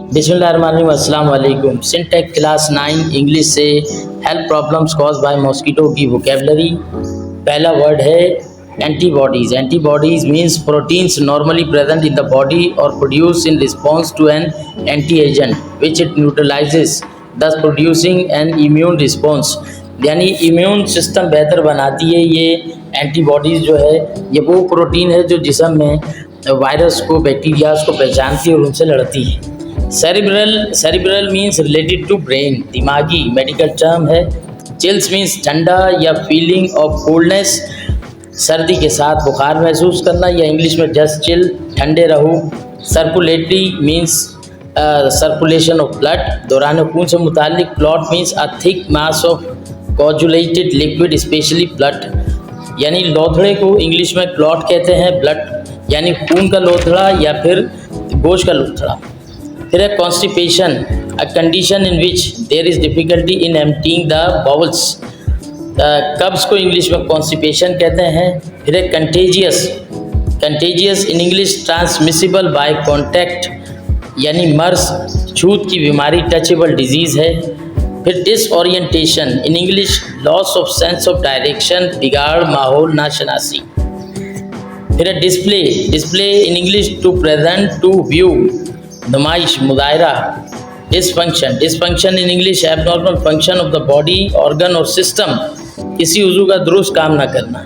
बिस्मिल्लाहिर्रहमानिर्रहीम, अस्सलाम वालेकुम। सिंटेक क्लास 9 इंग्लिश से health problems caused by mosquito की वोकेबलरी। पहला वर्ड है antibodies. Antibodies means proteins normally present in the body और produce in response to an anti agent which it neutralizes, thus producing an immune response. यानी immune system बेहतर बनाती है। ये antibodies जो है ये वो प्रोटीन है जो जिस्म में वायरस को, बैक्टीरियाज को पहचानती है और उनसे लड़ती है। Cerebral means related to brain, दिमागी मेडिकल टर्म है। चिल्स मीन्स ठंडा या फीलिंग ऑफ कोल्डनेस, सर्दी के साथ बुखार महसूस करना, या इंग्लिश में जस्ट चिल, ठंडे रहो। Circulatory means circulation of blood, दौरान खून से मुतालिक। Clot means a thick mass of coagulated liquid specially blood, यानी लोथड़े को इंग्लिश में क्लॉट कहते हैं। ब्लड यानी खून का लोथड़ा या फिर गोश्त का लोथड़ा। फिर है constipation, a condition in which there is difficulty in emptying the bowels. कब्ज़ को इंग्लिश में कॉन्स्टिपेशन कहते हैं। फिर है contagious, contagious in English transmissible by contact, यानी मर्स, छूत की बीमारी, टचेबल डिजीज़ है। फिर disorientation in English loss of sense of direction, बिगाड़, माहौल नाशनासी। फिर है display, display in English to present, to view, नुमाइश, मुजाहरा। Dysfunction, dysfunction in English abnormal function of the body, organ और सिस्टम, किसी उज़ू का दुरुस्त काम ना करना।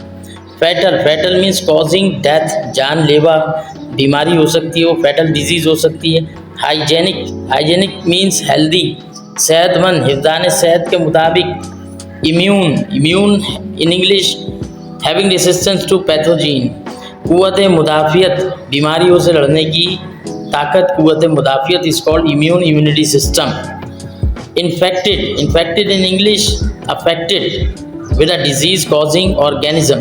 Fatal, fatal means causing death, जानलेवा बीमारी हो सकती है, वो फैटल डिजीज़ हो सकती है। हाइजेनिक, हाइजेनिक मीन्स हेल्दी, सेहतमंद, हिफ्ज़ान सेहत के मुताबिक। Immune, immune in English having resistance to pathogen, क़ुव्वत मुदाफ़ियत, बीमारियों से लड़ने की ताकत, क़ुव्वत मुदाफ़ियत is called immune, immunity system. Infected, infected in English affected with a disease causing organism,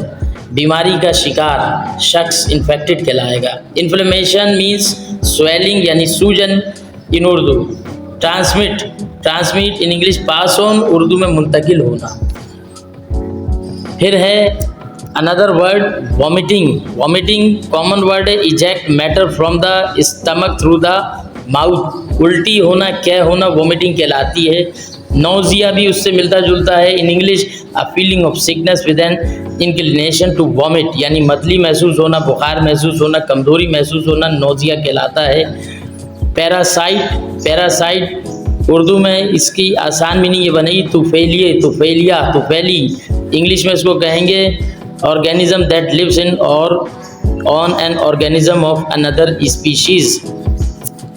बीमारी का शिकार शख्स इन्फेक्टेड कहलाएगा। इन्फ्लेमेशन मीन्स स्वेलिंग यानी सूजन in Urdu. Transmit, transmit in English pass on, Urdu में मुंतकिल होना। फिर है another word vomiting, vomiting common word है। Eject matter from the stomach through the mouth, उल्टी होना, क्या होना, वॉमिटिंग कहलाती है। नोजिया भी उससे मिलता जुलता है। In English a feeling of sickness with an inclination to vomit, यानी मतली महसूस होना, बुखार महसूस होना, कमजोरी महसूस होना, नोजिया कहलाता है। पैरासाइट, पैरासाइट उर्दू में इसकी आसान मीनिंग ये बनेगी तुफैलिए, तुफैलिया, तुफैली। इंग्लिश में इसको कहेंगे ऑर्गेनिज्म दैट लिव्स इन और on an organism of another species.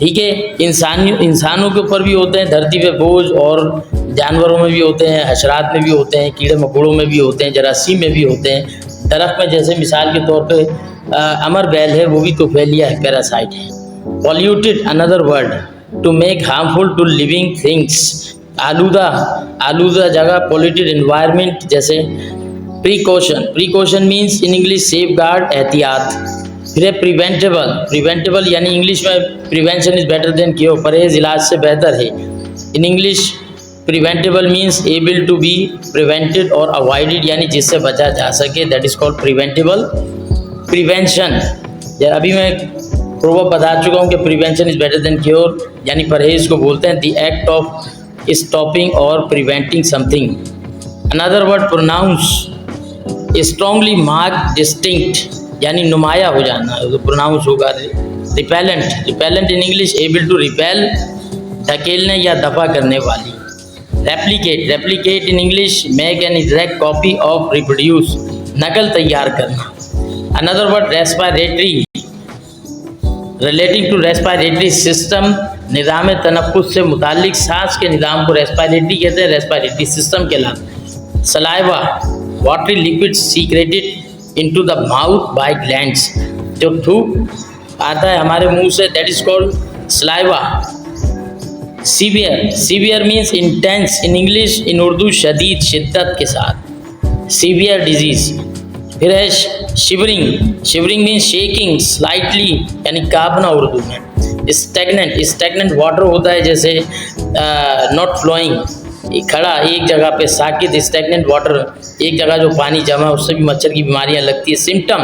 ठीक है, इंसानों के ऊपर भी होते हैं धरती पे बोझ, और जानवरों में भी होते हैं, हशरात में भी होते हैं, कीड़े मकोड़ों में भी होते हैं, जरासीम में भी होते हैं। दरख्त में जैसे मिसाल के तौर पे अमर बैल है, वो भी तुफैलिया है, पैरासाइट है। Polluted another word to make harmful to living things, आलूदा, आलूदा जगह, पॉल्यूटेड एनवायरनमेंट। जैसे precaution, precaution means in English safeguard, एहतियात। फिर है प्रिवेंटेबल, प्रिवेंटेबल यानी इंग्लिश में prevention is better than cure, परहेज इलाज से बेहतर है। In English preventable means able to be prevented और अवॉइडेड, यानी जिससे बचा जा सके, that is called preventable. Prevention, अभी मैं प्रोवर्ब बता चुका हूँ कि prevention is better than cure, यानी परहेज को बोलते हैं द एक्ट ऑफ स्टॉपिंग और preventing something. Another word pronounce, strongly mark, distinct, यानी नुमाया हो जाना, तो प्रोनाउंस होगा। Repellent, repellent in English able to repel, धकेलने या दफा करने वाली। Replicate, replicate in English make an exact copy of, reproduce, नकल तैयार करना। Another word respiratory, relating to respiratory system, निज़ाम तनफ़ुस से मुतालिक सांस के निज़ाम को रेस्पिरेटरी कहते हैं, रेस्पिरेटरी सिस्टम कहलाता है। Saliva, watery liquid secreted into the mouth by glands, जो थूक आता है हमारे मुंह से, that is called saliva. Severe, severe means intense, in English, in Urdu शदीद, शिद्दत के साथ, सीवियर डिजीज़। फिर है shivering, shivering means shaking slightly, यानी कांपना उर्दू में। स्टैगनेंट, स्टैगनेंट वाटर होता है जैसे नॉट फ्लोइंग, खड़ा एक जगह पे, साकित स्टैगनेंट वाटर, एक जगह जो पानी जमा उससे भी मच्छर की बीमारियां लगती है। सिम्टम,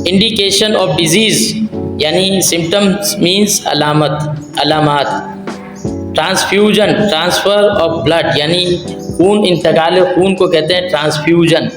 इंडिकेशन ऑफ डिजीज़ यानी सिम्टम्स मीन्स अलामत। ट्रांसफ्यूजन ट्रांसफ़र ऑफ ब्लड यानी खून, इंतकाल खून को कहते हैं ट्रांसफ्यूजन।